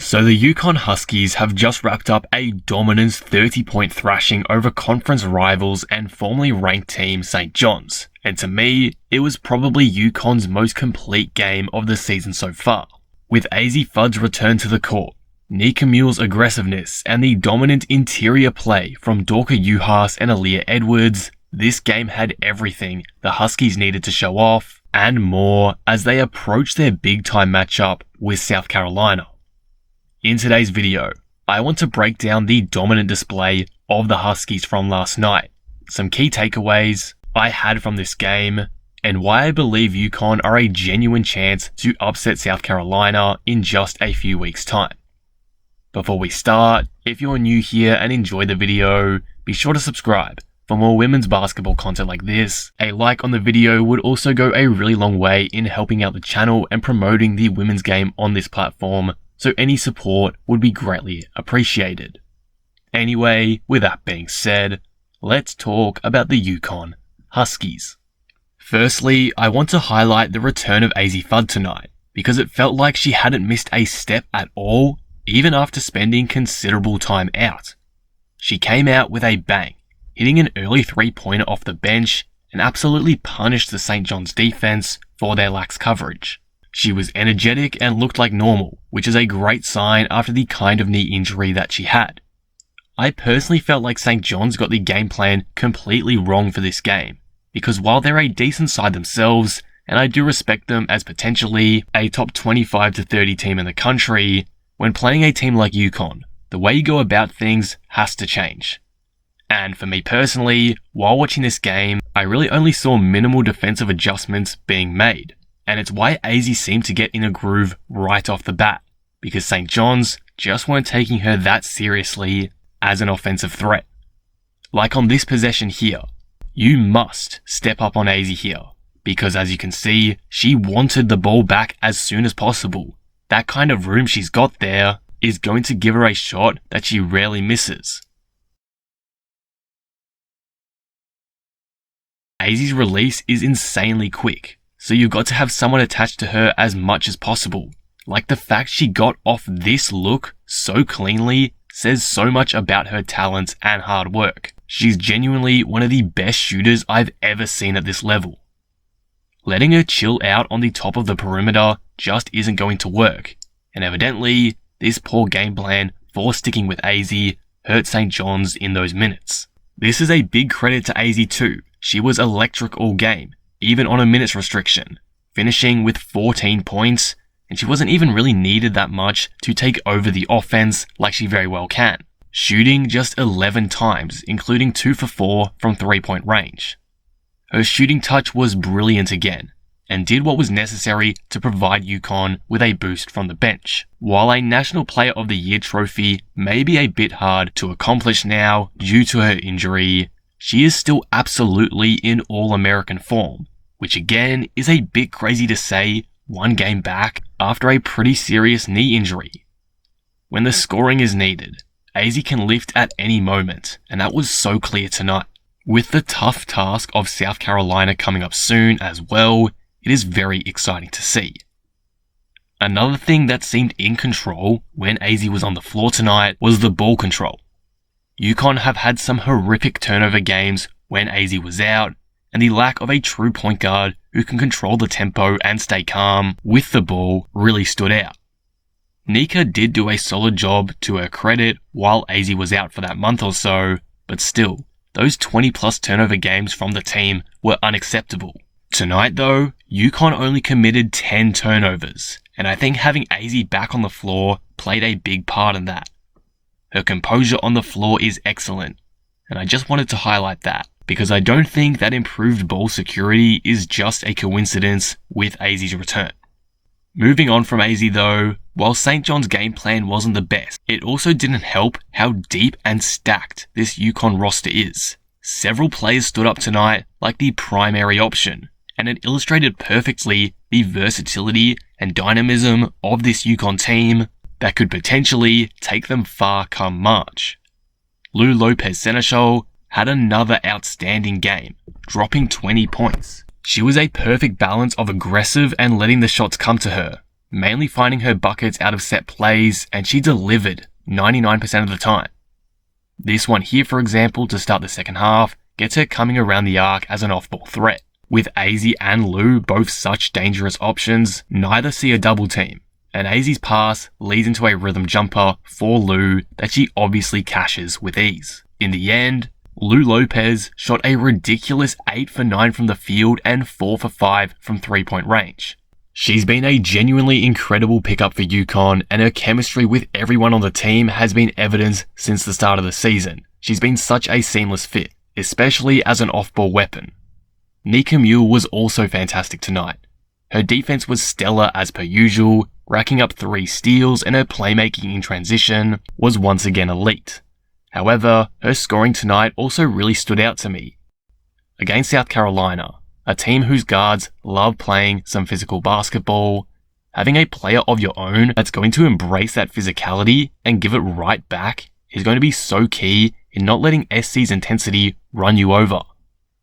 So the UConn Huskies have just wrapped up a dominant 30-point thrashing over conference rivals and formerly ranked team St. John's, and to me, it was probably UConn's most complete game of the season so far. With Azzi Fudd's return to the court, Nika Mule's aggressiveness, and the dominant interior play from Dorka Juhas and Aaliyah Edwards, this game had everything the Huskies needed to show off, and more as they approach their big-time matchup with South Carolina. In today's video, I want to break down the dominant display of the Huskies from last night, some key takeaways I had from this game, and why I believe UConn are a genuine chance to upset South Carolina in just a few weeks' time. Before we start, if you're new here and enjoy the video, be sure to subscribe for more women's basketball content like this. A like on the video would also go a really long way in helping out the channel and promoting the women's game on this platform, so any support would be greatly appreciated. Anyway, with that being said, let's talk about the UConn Huskies. Firstly, I want to highlight the return of Azzi Fudd tonight, because it felt like she hadn't missed a step at all, even after spending considerable time out. She came out with a bang, hitting an early three-pointer off the bench and absolutely punished the St. John's defense for their lax coverage. She was energetic and looked like normal, which is a great sign after the kind of knee injury that she had. I personally felt like St. John's got the game plan completely wrong for this game, because while they're a decent side themselves, and I do respect them as potentially a top 25 to 30 team in the country, when playing a team like UConn, the way you go about things has to change. And for me personally, while watching this game, I really only saw minimal defensive adjustments being made. And it's why Azzi seemed to get in a groove right off the bat, because St. John's just weren't taking her that seriously as an offensive threat. Like on this possession here, you must step up on Azzi here, because as you can see, she wanted the ball back as soon as possible. That kind of room she's got there is going to give her a shot that she rarely misses. Azzi's release is insanely quick, so you've got to have someone attached to her as much as possible. Like the fact she got off this look so cleanly says so much about her talent and hard work. She's genuinely one of the best shooters I've ever seen at this level. Letting her chill out on the top of the perimeter just isn't going to work, and evidently, this poor game plan for sticking with Azzi hurt St. John's in those minutes. This is a big credit to Azzi too. She was electric all game, even on a minutes restriction, finishing with 14 points, and she wasn't even really needed that much to take over the offense like she very well can, shooting just 11 times, including 2 for 4 from 3-point range. Her shooting touch was brilliant again, and did what was necessary to provide UConn with a boost from the bench. While a National Player of the Year trophy may be a bit hard to accomplish now due to her injury, she is still absolutely in All-American form, which again is a bit crazy to say one game back after a pretty serious knee injury. When the scoring is needed, Azzi can lift at any moment, and that was so clear tonight. With the tough task of South Carolina coming up soon as well, it is very exciting to see. Another thing that seemed in control when Azzi was on the floor tonight was the ball control. UConn have had some horrific turnover games when Azzi was out, and the lack of a true point guard who can control the tempo and stay calm with the ball really stood out. Nika did do a solid job to her credit while Azzi was out for that month or so, but still, those 20 plus turnover games from the team were unacceptable. Tonight though, UConn only committed 10 turnovers, and I think having Azzi back on the floor played a big part in that. Her composure on the floor is excellent, and I just wanted to highlight that, because I don't think that improved ball security is just a coincidence with Azzi's return. Moving on from Azzi though, while St. John's game plan wasn't the best, it also didn't help how deep and stacked this UConn roster is. Several players stood up tonight like the primary option, and it illustrated perfectly the versatility and dynamism of this UConn team that could potentially take them far come March. Lou Lopez-Seneschal had another outstanding game, dropping 20 points. She was a perfect balance of aggressive and letting the shots come to her, mainly finding her buckets out of set plays, and she delivered 99% of the time. This one here, for example, to start the second half, gets her coming around the arc as an off-ball threat. With Azzi and Lou both such dangerous options, neither see a double team, and Azzi's pass leads into a rhythm jumper for Lou that she obviously cashes with ease. In the end, Lou Lopez shot a ridiculous 8 for 9 from the field and 4 for 5 from 3-point range. She's been a genuinely incredible pickup for UConn, and her chemistry with everyone on the team has been evident since the start of the season. She's been such a seamless fit, especially as an off-ball weapon. Nika Mule was also fantastic tonight. Her defense was stellar as per usual, racking up 3 steals, and her playmaking in transition was once again elite. However, her scoring tonight also really stood out to me. Against South Carolina, a team whose guards love playing some physical basketball, having a player of your own that's going to embrace that physicality and give it right back is going to be so key in not letting SC's intensity run you over.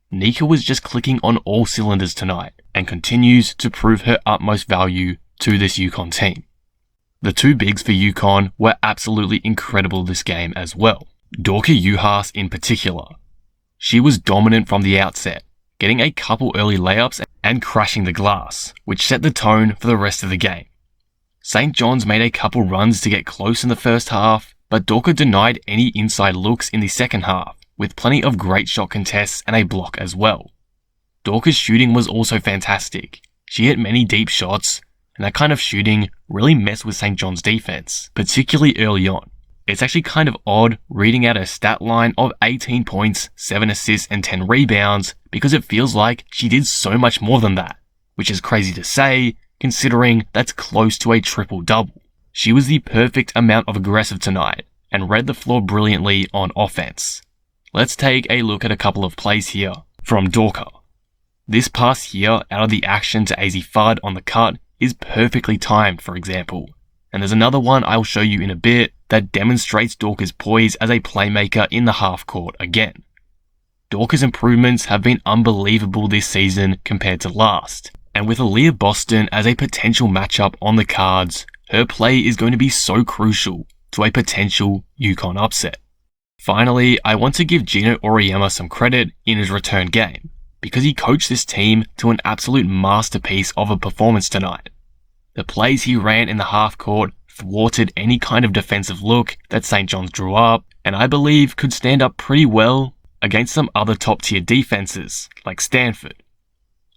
Nika was just clicking on all cylinders tonight and continues to prove her utmost value to this UConn team. The 2 bigs for UConn were absolutely incredible this game as well. Dorka Juhas in particular. She was dominant from the outset, getting a couple early layups and crashing the glass, which set the tone for the rest of the game. St. John's made a couple runs to get close in the first half, but Dorka denied any inside looks in the second half, with plenty of great shot contests and a block as well. Dorka's shooting was also fantastic. She hit many deep shots, and that kind of shooting really messed with St. John's defense, particularly early on. It's actually kind of odd reading out her stat line of 18 points, 7 assists, and 10 rebounds, because it feels like she did so much more than that, which is crazy to say, considering that's close to a triple-double. She was the perfect amount of aggressive tonight, and read the floor brilliantly on offense. Let's take a look at a couple of plays here from Dorka. This pass here out of the action to Azzi Fudd on the cut is perfectly timed, for example. And there's another one I'll show you in a bit that demonstrates Dorka's poise as a playmaker in the half court again. Dorka's improvements have been unbelievable this season compared to last, and with Aaliyah Boston as a potential matchup on the cards, her play is going to be so crucial to a potential UConn upset. Finally, I want to give Gino Auriemma some credit in his return game, because he coached this team to an absolute masterpiece of a performance tonight. The plays he ran in the half court thwarted any kind of defensive look that St. John's drew up, and I believe could stand up pretty well against some other top tier defenses, like Stanford.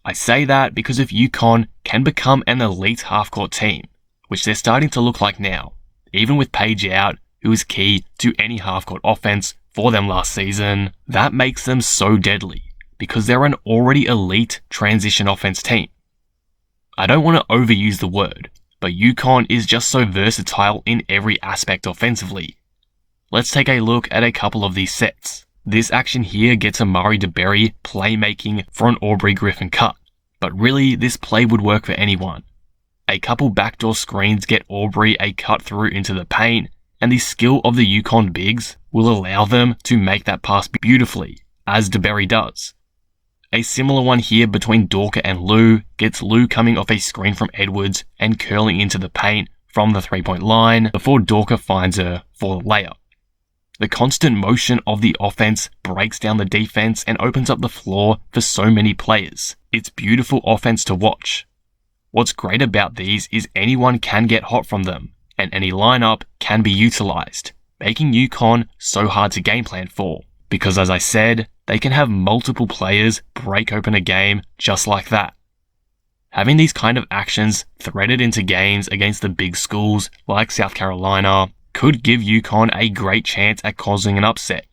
I say that because if UConn can become an elite half court team, which they're starting to look like now, even with Paige out, who is key to any half court offense for them last season, that makes them so deadly, because they're an already elite transition offense team. I don't want to overuse the word, but UConn is just so versatile in every aspect offensively. Let's take a look at a couple of these sets. This action here gets Amari DeBerry playmaking for an Aubrey Griffin cut, but really this play would work for anyone. A couple backdoor screens get Aubrey a cut through into the paint, and the skill of the UConn bigs will allow them to make that pass beautifully, as DeBerry does. A similar one here between Dorka and Lou gets Lou coming off a screen from Edwards and curling into the paint from the 3-point line before Dorka finds her for the layup. The constant motion of the offense breaks down the defense and opens up the floor for so many players. It's beautiful offense to watch. What's great about these is anyone can get hot from them, and any lineup can be utilized, making UConn so hard to game plan for. Because as I said, they can have multiple players break open a game just like that. Having these kind of actions threaded into games against the big schools like South Carolina could give UConn a great chance at causing an upset.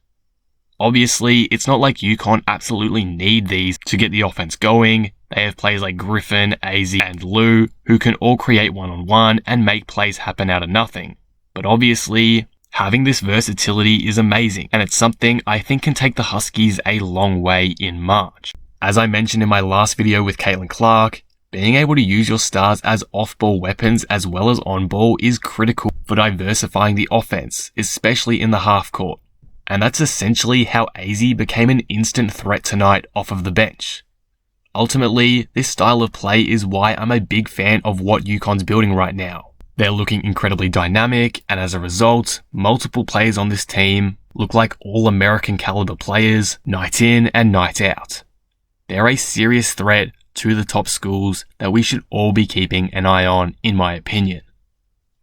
Obviously, it's not like UConn absolutely need these to get the offense going. They have players like Griffin, Azzi, and Lou who can all create one-on-one and make plays happen out of nothing. But obviously, having this versatility is amazing, and it's something I think can take the Huskies a long way in March. As I mentioned in my last video with Caitlin Clark, being able to use your stars as off-ball weapons as well as on-ball is critical for diversifying the offense, especially in the half court. And that's essentially how Azzi became an instant threat tonight off of the bench. Ultimately, this style of play is why I'm a big fan of what UConn's building right now. They're looking incredibly dynamic, and as a result, multiple players on this team look like all-American caliber players night in and night out. They're a serious threat to the top schools that we should all be keeping an eye on, in my opinion.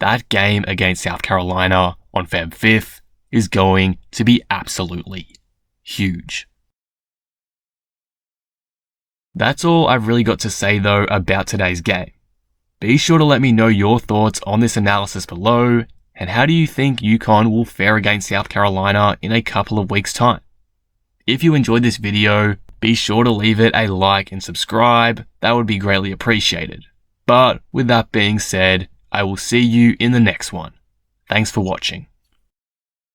That game against South Carolina on Feb 5th is going to be absolutely huge. That's all I've really got to say though about today's game. Be sure to let me know your thoughts on this analysis below, and how do you think UConn will fare against South Carolina in a couple of weeks' time? If you enjoyed this video, be sure to leave it a like and subscribe, that would be greatly appreciated. But with that being said, I will see you in the next one. Thanks for watching.